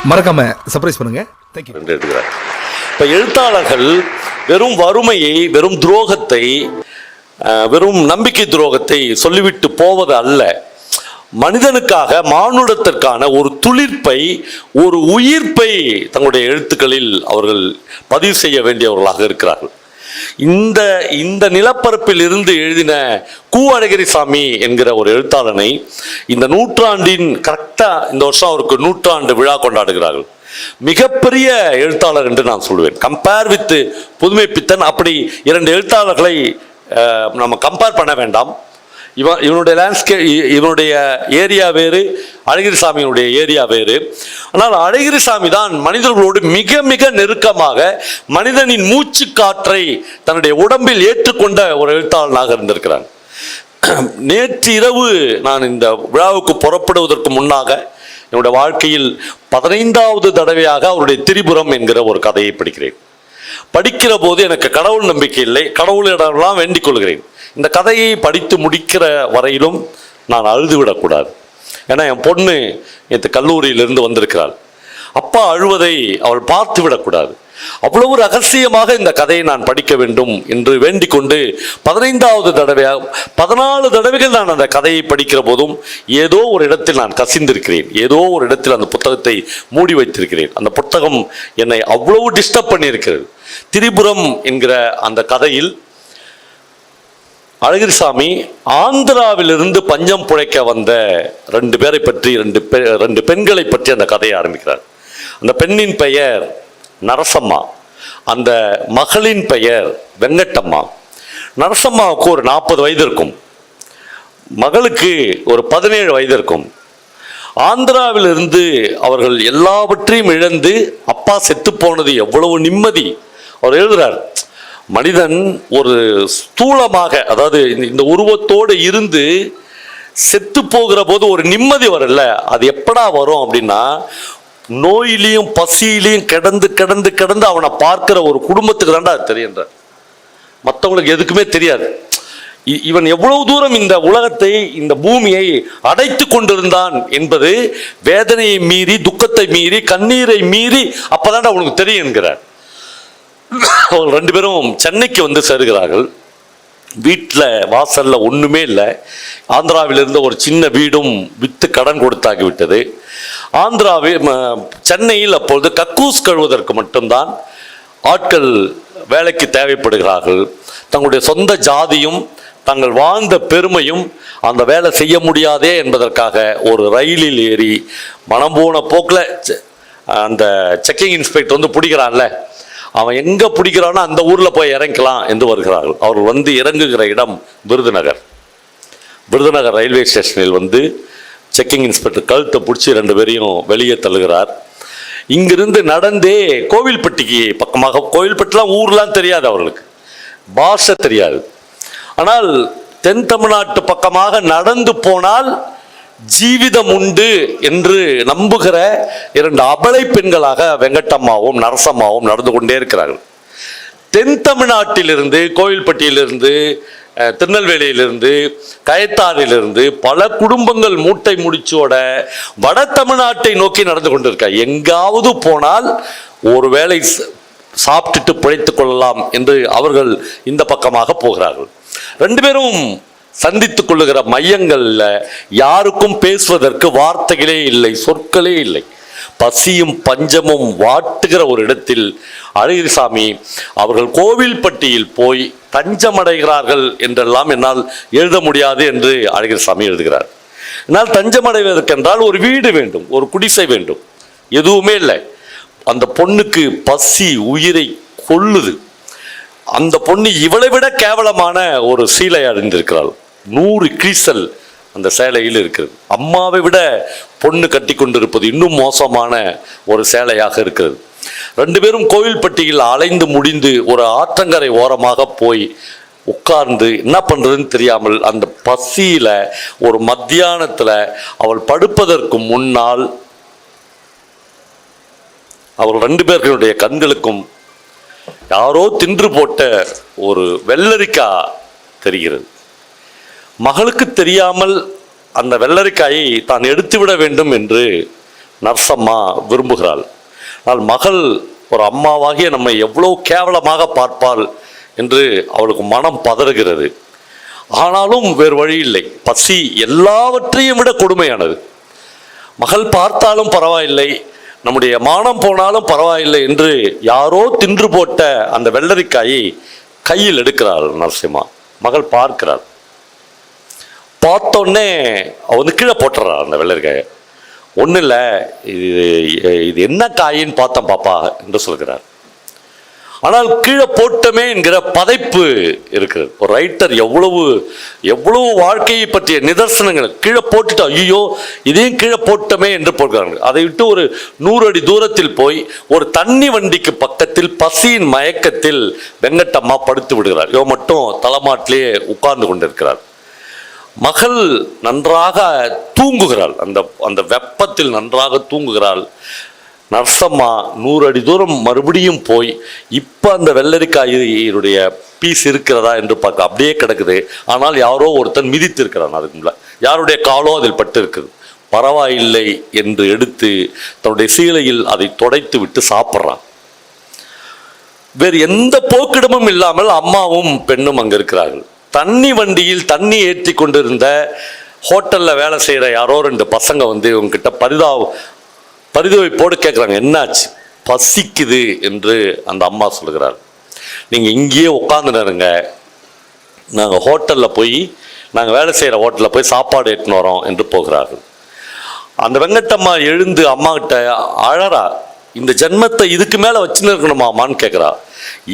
மறக்காம சர்ப்ரைஸ் பண்ணுங்க. தேங்க்யூ. எடுக்கிறார். இப்போ எழுத்தாளர்கள் வெறும் வறுமையை, வெறும் துரோகத்தை, வெறும் நம்பிக்கை துரோகத்தை சொல்லிவிட்டு போவது அல்ல, மனிதனுக்காக, மானுடத்திற்கான ஒரு துளிர்ப்பை, ஒரு உயிர்ப்பை தங்களுடைய எழுத்துக்களில் அவர்கள் பதிவு செய்ய வேண்டியவர்களாக இருக்கிறார்கள். இந்த நிலப்பரப்பில் இருந்து எழுதின கு. அழகிரிசாமி என்கிற ஒரு எழுத்தாளனை இந்த நூற்றாண்டின் கரெக்டா இந்த வருஷம் அவருக்கு 100 விழா கொண்டாடுகிறார்கள். மிகப்பெரிய எழுத்தாளர் என்று நான் சொல்லுவேன். கம்பேர் வித் புதுமை பித்தன், அப்படி 2 எழுத்தாளர்களை நம்ம கம்பேர் பண்ண வேண்டாம். இவனுடைய லேண்ட்ஸ்கேப், இவனுடைய ஏரியா வேறு, அழகிரிசாமியினுடைய ஏரியா வேறு. ஆனால் அழகிரிசாமி தான் மனிதர்களோடு மிக மிக நெருக்கமாக மனிதனின் மூச்சு காற்றை தன்னுடைய உடம்பில் ஏற்றுக்கொண்ட ஒரு எழுத்தாளனாக இருந்திருக்கிறான். நேற்று இரவு நான் இந்த விழாவுக்கு புறப்படுவதற்கு முன்னாக என்னுடைய வாழ்க்கையில் 15வது தடவையாக அவருடைய திரிபுரம் என்கிற ஒரு கதையை படிக்கிறேன். படிக்கிற போது எனக்கு கடவுள் நம்பிக்கை இல்லை, கடவுளிடம்லாம் வேண்டிக் கொள்கிறேன், இந்த கதையை படித்து முடிக்கிற வரையிலும் நான் அழுது விடக்கூடாது. ஏன்னா என் பொண்ணு நேற்று கல்லூரியிலிருந்து வந்திருக்கிறாள். அப்பா அழுவதை அவள் பார்த்து விடக்கூடாது. அவ்வளவு ரகசியமாக இந்த கதையை நான் படிக்க வேண்டும் என்று வேண்டிக் கொண்டு 15வது தடவையாக 14 தடவைகள் நான் அந்த கதையை படிக்கிற போதும் ஏதோ ஒரு இடத்தில் நான் கசிந்திருக்கிறேன். ஏதோ ஒரு இடத்தில் அந்த புத்தகத்தை மூடி வைத்திருக்கிறேன். அந்த புத்தகம் என்னை அவ்வளவு டிஸ்டர்ப் பண்ணியிருக்கிறது. திரிபுரம் என்கிற அந்த கதையில் அழகிரிசாமி ஆந்திராவிலிருந்து பஞ்சம் புழைக்க வந்த 2 பேரை பற்றி, 2 பெண்களை பற்றி அந்த கதையை ஆரம்பிக்கிறார். அந்த பெண்ணின் பெயர் நரசம்மா, அந்த மகளின் பெயர் வெங்கட்டம்மா. நரசம்மாவுக்கு ஒரு 40 வயது இருக்கும், மகளுக்கு ஒரு 17 வயது இருக்கும். ஆந்திராவிலிருந்து அவர்கள் எல்லாவற்றையும் இழந்து, அப்பா செத்து போனது எவ்வளவு நிம்மதி. அவர் எழுதுறார், மனிதன் ஒரு ஸ்தூலமாக, அதாவது இந்த உருவத்தோடு இருந்து செத்து போகிற போது ஒரு நிம்மதி வரல. அது எப்படா வரும் அப்படின்னா, நோயிலையும் பசியிலையும் கிடந்து கிடந்து கிடந்து அவனை பார்க்கிற ஒரு குடும்பத்துக்கு தாண்டா அது தெரியுன்ற. மற்றவங்களுக்கு எதுக்குமே தெரியாது. இவன் எவ்வளவு தூரம் இந்த உலகத்தை, இந்த பூமியை அடைத்து கொண்டிருந்தான் என்பது வேதனையை மீறி, துக்கத்தை மீறி, கண்ணீரை மீறி அப்பதான்டா உனக்கு தெரியும் என்கிறார். அவங்க 2 பேரும் சென்னைக்கு வந்து சேருகிறார்கள். வீட்டில் வாசலில் ஒன்றுமே இல்லை. ஆந்திராவில் இருந்த ஒரு சின்ன வீடும் விற்று கடன் கொடுத்தாகிவிட்டது. சென்னையில் அப்பொழுது கக்கூஸ் கழுவதற்கு மட்டும்தான் ஆட்கள் வேலைக்கு தேவைப்படுகிறார்கள். தங்களுடைய சொந்த ஜாதியும் தாங்கள் வாழ்ந்த பெருமையும் அந்த வேலை செய்ய முடியாதே என்பதற்காக ஒரு ரயிலில் ஏறி மனம் போன போக்கில் அந்த செக்கிங் இன்ஸ்பெக்டர் வந்து பிடிக்கிறான்ல, அவன் எங்கே பிடிக்கிறானோ அந்த ஊரில் போய் இறங்கலாம் என்று வருகிறார்கள். அவர்கள் வந்து இறங்குகிற இடம் விருதுநகர். விருதுநகர் ரயில்வே ஸ்டேஷனில் வந்து செக்கிங் இன்ஸ்பெக்டர் கழுத்தை பிடிச்சி 2 பேரையும் வெளியே தள்ளுகிறார். இங்கிருந்து நடந்தே கோவில்பட்டிக்கு பக்கமாக, கோவில்பட்டிலாம் ஊர்லாம் தெரியாது அவர்களுக்கு, பாஷை தெரியாது. ஆனால் தென் தமிழ்நாட்டு பக்கமாக நடந்து போனால் ஜீவிதம் உண்டு என்று நம்புகிற 2 அபலை பெண்களாக வெங்கட்டம்மாவும் நரசம்மாவும் நடந்து கொண்டே இருக்கிறார்கள். தென் தமிழ்நாட்டிலிருந்து, கோவில்பட்டியிலிருந்து, திருநெல்வேலியிலிருந்து, கயத்தாறிலிருந்து பல குடும்பங்கள் மூட்டை முடிச்சோட வட தமிழ்நாட்டை நோக்கி நடந்து கொண்டிருக்க. எங்காவது போனால் ஒரு வேளை சாப்பிட்டுட்டு பிழைத்துக் கொள்ளலாம் என்று அவர்கள் இந்த பக்கமாக போகிறார்கள். 2 பேரும் சந்தித்துக் கொள்ளுகிற மையங்கள்ல யாருக்கும் பேசுவதற்கு வார்த்தைகளே இல்லை, சொற்களே இல்லை. பசியும் பஞ்சமும் வாட்டுகிற ஒரு இடத்தில் அழகிரிசாமி அவர்கள் கோவில்பட்டியில் போய் தஞ்சமடைகிறார்கள் என்றெல்லாம் என்னால் எழுத முடியாது என்று அழகிரிசாமி எழுதுகிறார். என்னால் தஞ்சமடைவதற்கென்றால் ஒரு வீடு வேண்டும், ஒரு குடிசை வேண்டும், எதுவுமே இல்லை. அந்த பொண்ணுக்கு பசி உயிரை கொள்ளுது. அந்த பொண்ணு இவளை விட கேவலமான ஒரு சீலை அணிந்திருக்கிறாள். 100 கிழிசல் அந்த சேலையில் இருக்கிறது. அம்மாவை விட பொண்ணு கட்டி கொண்டிருப்பது இன்னும் மோசமான ஒரு சேலையாக இருக்கிறது. 2 பேரும் கோவில்பட்டியில் அலைந்து முடிந்து ஒரு ஆற்றங்கரை ஓரமாக போய் உட்கார்ந்து என்ன பண்றதுன்னு தெரியாமல் அந்த பசியில ஒரு மத்தியானத்துல அவள் படுப்பதற்கு முன்னால் அவள் 2 பேர்களுடைய கண்களுக்கும் யாரோ தின்று போட்ட ஒரு வெள்ளரிக்காய் தெரிகிறது. மகளுக்கு தெரியாமல் அந்த வெள்ளரிக்காயை தான் எடுத்துவிட வேண்டும் என்று நர்சம்மா விரும்புகிறாள். ஆனால் மகள் ஒரு அம்மாவாகிய நம்மை எவ்வளோ கேவலமாக பார்ப்பாள் என்று அவளுக்கு மனம் பதறுகிறது. ஆனாலும் வேறு வழி இல்லை. பசி எல்லாவற்றையும் விட கொடுமையானது. மகள் பார்த்தாலும் பரவாயில்லை, நம்முடைய மானம் போனாலும் பரவாயில்லை என்று யாரோ தின்று போட்ட அந்த வெள்ளரிக்காயை கையில் எடுக்கிறாள் நரசிம்மா. மகள் பார்க்கிறாள். பார்த்தோன்னே அவ வந்து கீழே போட்டுறாள் அந்த வெள்ளரிக்காயை. ஒன்றும் இல்லை, இது என்ன காயின்னு பார்த்தேன் பாப்பா என்று சொல்கிறார். ஆனால் கீழே போட்டமே என்கிற பதைப்பு இருக்கிறது. ஒரு ரைட்டர் எவ்வளவு வாழ்க்கையை பற்றிய நிதர்சனங்கள் கீழே போட்டுட்டு ஐயோ இதையும் கீழே போட்டமே என்று போடுகிறார்கள். அதை விட்டு ஒரு 100 அடி தூரத்தில் போய் ஒரு தண்ணி வண்டிக்கு பக்கத்தில் பசியின் மயக்கத்தில் வெங்கட்டம்மா படுத்து விடுகிறார். இவ மட்டும் தலைமாட்டிலேயே உட்கார்ந்து கொண்டிருக்கிறார். மகள் நன்றாக தூங்குகிறாள். அந்த வெப்பத்தில் நன்றாக தூங்குகிறாள். நர்சம்மா 100 அடி தூரம் மறுபடியும் போய் இப்போ அந்த வெள்ளரிக்காயுடைய பீஸ் இருக்கிறதா என்று பார்க்க அப்படியே கிடக்குது. ஆனால் யாரோ ஒருத்தன் மிதித்து இருக்கிறான். அதுக்கு முன்னாடி யாருடைய காலோ அதில் பட்டு இருக்குது. பரவாயில்லை என்று எடுத்து தன்னுடைய சீலையில் அதை துடைத்து விட்டு சாப்பிட்றான். வேறு எந்த போக்கிடமும் இல்லாமல் அம்மாவும் பெண்ணும் அங்கே இருக்கிறார்கள். தண்ணி வண்டியில் தண்ணி ஏற்றி கொண்டிருந்த ஹோட்டலில் வேலை செய்கிற யாரோ 2 பசங்க வந்து இவங்ககிட்ட பரிதவிப்போடு கேட்குறாங்க, என்னாச்சு? பசிக்குது என்று அந்த அம்மா சொல்கிறார். நீங்கள் இங்கேயே உட்காந்துருங்க, நாங்கள் ஹோட்டலில் போய் நாங்கள் வேலை செய்கிற ஹோட்டலில் போய் சாப்பாடு எடுத்துன்னு வரோம் என்று போகிறார்கள். அந்த வெங்கட்டம்மா எழுந்து அம்மா கிட்ட அழறா, இந்த ஜென்மத்தை இதுக்கு மேலே வச்சுன்னு இருக்கணுமாமான்னு கேட்குறா.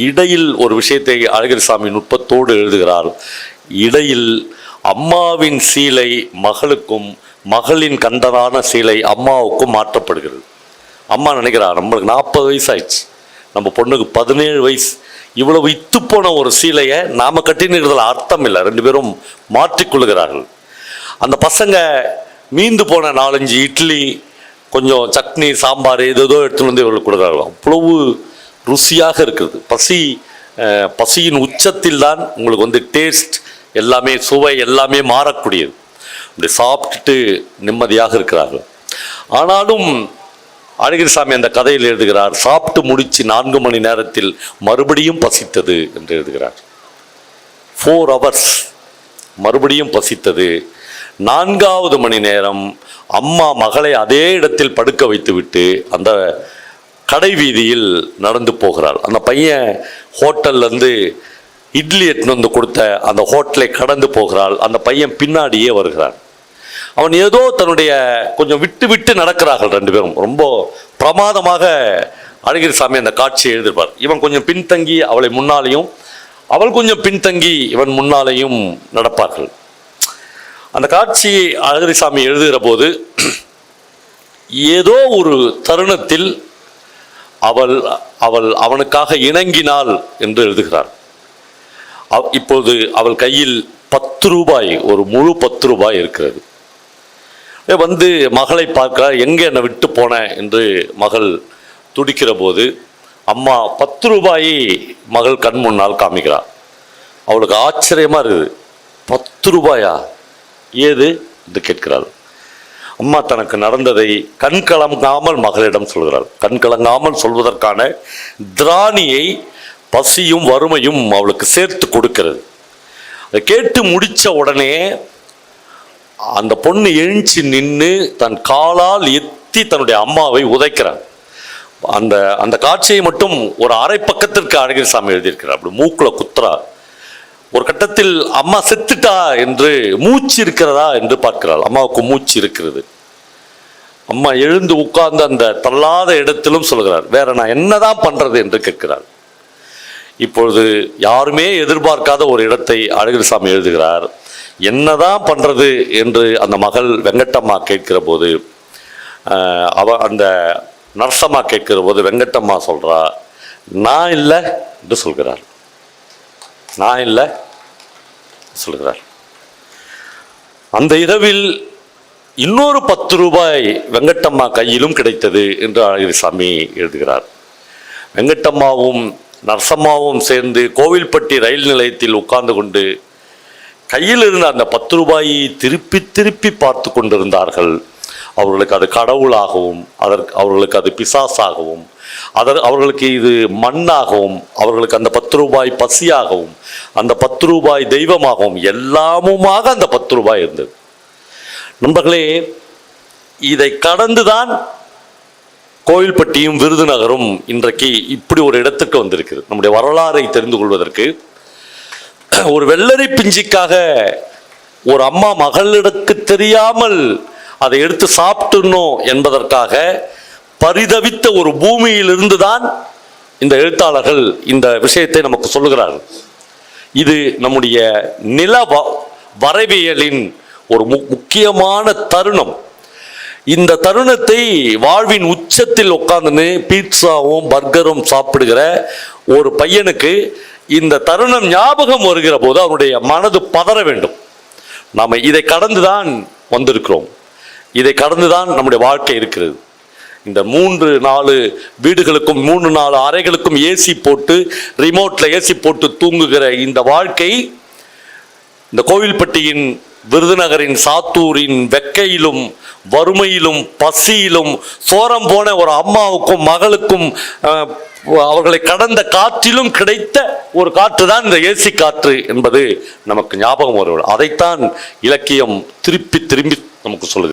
இடையில் ஒரு விஷயத்தை அழகிரிசாமி நுட்பத்தோடு எழுதுகிறார். இடையில் அம்மாவின் சீலை மகளுக்கும் மகளின் கண்டதான சீலை அம்மாவுக்கும் மாற்றப்படுகிறது. அம்மா நினைக்கிறார், நம்மளுக்கு 40 வயசு ஆயிடுச்சு, நம்ம பொண்ணுக்கு 17 வயசு, இவ்வளவு இத்து போன ஒரு சீலையை நாம் கட்டினுக்கிறதுல அர்த்தம் இல்லை. 2 பேரும் மாற்றிக்கொள்கிறார்கள். அந்த பசங்க மீந்து போன 4-5 இட்லி, கொஞ்சம் சட்னி, சாம்பார் ஏதோ எடுத்துன்னு வந்து இவர்களுக்கு கொடுக்குறார்கள். அவ்வளவு ருசியாக இருக்குது. பசியின் உச்சத்தில் தான் உங்களுக்கு வந்து டேஸ்ட் எல்லாமே, சுவை எல்லாமே மாறக்கூடியது. அப்படி சாப்பிட்டுட்டு நிம்மதியாக இருக்கிறார்கள். ஆனாலும் அழகிரிசாமி அந்த கதையில் எழுதுகிறார், சாப்பிட்டு முடிச்சு 4 மணி நேரத்தில் மறுபடியும் பசித்தது என்று எழுதுகிறார். 4 hours மறுபடியும் பசித்தது. 4வது மணி நேரம் அம்மா மகளை அதே இடத்தில் படுக்க வைத்துவிட்டு அந்த கடை வீதியில் நடந்து போகிறாள். அந்த பையன் ஹோட்டல்லேருந்து இட்லி எடுத்துன்னு வந்து கொடுத்த அந்த ஹோட்டலை கடந்து போகிறாள். அந்த பையன் பின்னாடியே வருகிறான். அவன் ஏதோ தன்னுடைய கொஞ்சம் விட்டு விட்டு நடக்கிறார்கள் 2 பேரும். ரொம்ப பிரமாதமாக அழகிரிசாமி அந்த காட்சியை எழுதியிருப்பார். இவன் கொஞ்சம் பின்தங்கி அவளை முன்னாலேயும், அவள் கொஞ்சம் பின்தங்கி இவன் முன்னாலேயும் நடப்பார்கள். அந்த காட்சியை அழகிரிசாமி எழுதுகிற போது ஏதோ ஒரு தருணத்தில் அவள் அவனுக்காக இணங்கினாள் என்று எழுதுகிறார். இப்போது அவள் கையில் 10 ரூபாய், ஒரு முழு 10 ரூபாய் இருக்கிறது. வந்து மகளை பார்க்கிறார், எங்கே என்னை விட்டு போன என்று மகள் துடிக்கிற போது அம்மா 10 ரூபாயை மகள் கண் முன்னால் காமிக்கிறார். அவளுக்கு ஆச்சரியமா இருக்குது. 10 ரூபாயா, ஏது என்று கேட்கிறாள். அம்மா தனக்கு நடந்ததை கண் கலங்காமல் மகளிடம் சொல்கிறாள். கண் கலங்காமல் சொல்வதற்கான திராணியை பசியும் வறுமையும் அவளுக்கு சேர்த்து கொடுக்கிறது. அதை கேட்டு முடித்த உடனே அந்த பொண்ணு எழுச்சி நின்று தன் காலால் எத்தி தன்னுடைய அம்மாவை உதைக்கிறார். அந்த காட்சியை மட்டும் ஒரு அரை பக்கத்திற்கு அழகிரிசாமி எழுதியிருக்கிறார். அப்படி மூக்கில் குத்துறா. ஒரு கட்டத்தில் அம்மா செத்துட்டா என்று, மூச்சு இருக்கிறதா என்று பார்க்கிறாள். அம்மாவுக்கு மூச்சு இருக்கிறது. அம்மா எழுந்து உட்கார்ந்து அந்த தள்ளாத இடத்திலும் சொல்கிறார், வேற நான் என்னதான் பண்றது என்று கேட்கிறார். இப்பொழுது யாருமே எதிர்பார்க்காத ஒரு இடத்தை அழகிரிசாமி எழுதுகிறார். என்னதான் பண்றது என்று அந்த மகள் வெங்கட்டம்மா கேட்கிற போது, அந்த நர்சம்மா கேட்கிற போது வெங்கட்டம்மா சொல்றா, நான் இல்லை என்று சொல்கிறார். நான் இல்லை சொல்கிறார். அந்த இரவில் இன்னொரு 10 ரூபாய் வெங்கட்டம்மா கையிலும் கிடைத்தது என்று அழகிரிசாமி எழுதுகிறார். வெங்கட்டம்மாவும் நர்சம்மாவும் சேர்ந்து கோவில்பட்டி ரயில் நிலையத்தில் உட்கார்ந்து கொண்டு கையில் இருந்த அந்த 10 ரூபாயை திருப்பி திருப்பி பார்த்து கொண்டிருந்தார்கள். அவர்களுக்கு அது கடவுளாகவும் அவர்களுக்கு அது பிசாசாகவும் அவர்களுக்கு இது மண்ணாகவும் அவர்களுக்கு அந்த 10 ரூபாய் பசியாகவும் அந்த 10 ரூபாய் தெய்வமாகவும் எல்லாமுமாக அந்த 10 ரூபாய் இருந்தது. நண்பர்களே, இதை கடந்துதான் கோவில்பட்டியும் விருதுநகரும் இன்றைக்கு இப்படி ஒரு இடத்துக்கு வந்திருக்கிறது. நம்முடைய வரலாறை தெரிந்து கொள்வதற்கு ஒரு வெள்ளரி பிஞ்சிக்காக ஒரு அம்மா மகளிடக்கு தெரியாமல் அதை எடுத்து சாப்பிட்டுணும் என்பதற்காக பரிதவித்த ஒரு பூமியிலிருந்து தான் இந்த எழுத்தாளர்கள் இந்த விஷயத்தை நமக்கு சொல்லுகிறார்கள். இது நம்முடைய நில வரைவியலின் ஒரு முக்கியமான தருணம். இந்த தருணத்தை வாழ்வின் உச்சத்தில் உட்கார்ந்துன்னு பீட்சாவும் பர்கரும் சாப்பிடுகிற ஒரு பையனுக்கு இந்த தருணம் ஞாபகம் வருகிற போது அவனுடைய மனது பதற வேண்டும். நாம் இதை கடந்துதான் வந்திருக்கிறோம். இதை கடந்துதான் நம்முடைய வாழ்க்கை இருக்கிறது. இந்த 3-4 வீடுகளுக்கும் 3-4 அறைகளுக்கும் ஏசி போட்டு ரிமோட்ல ஏசி போட்டு தூங்குகிற இந்த வாழ்க்கை இந்த கோவில்பட்டியின் விருதுநகரின் சாத்தூரின் வெக்கையிலும் வறுமையிலும் பசியிலும் சோரம் போன ஒரு அம்மாவுக்கும் மகளுக்கும் அவர்களை கடந்த காற்றிலும் கிடைத்த ஒரு காற்று தான் இந்த ஏசி காற்று என்பது நமக்கு ஞாபகம் வரும். அதைத்தான் இலக்கியம் திருப்பி திரும்பி நமக்கு சொல்லுது.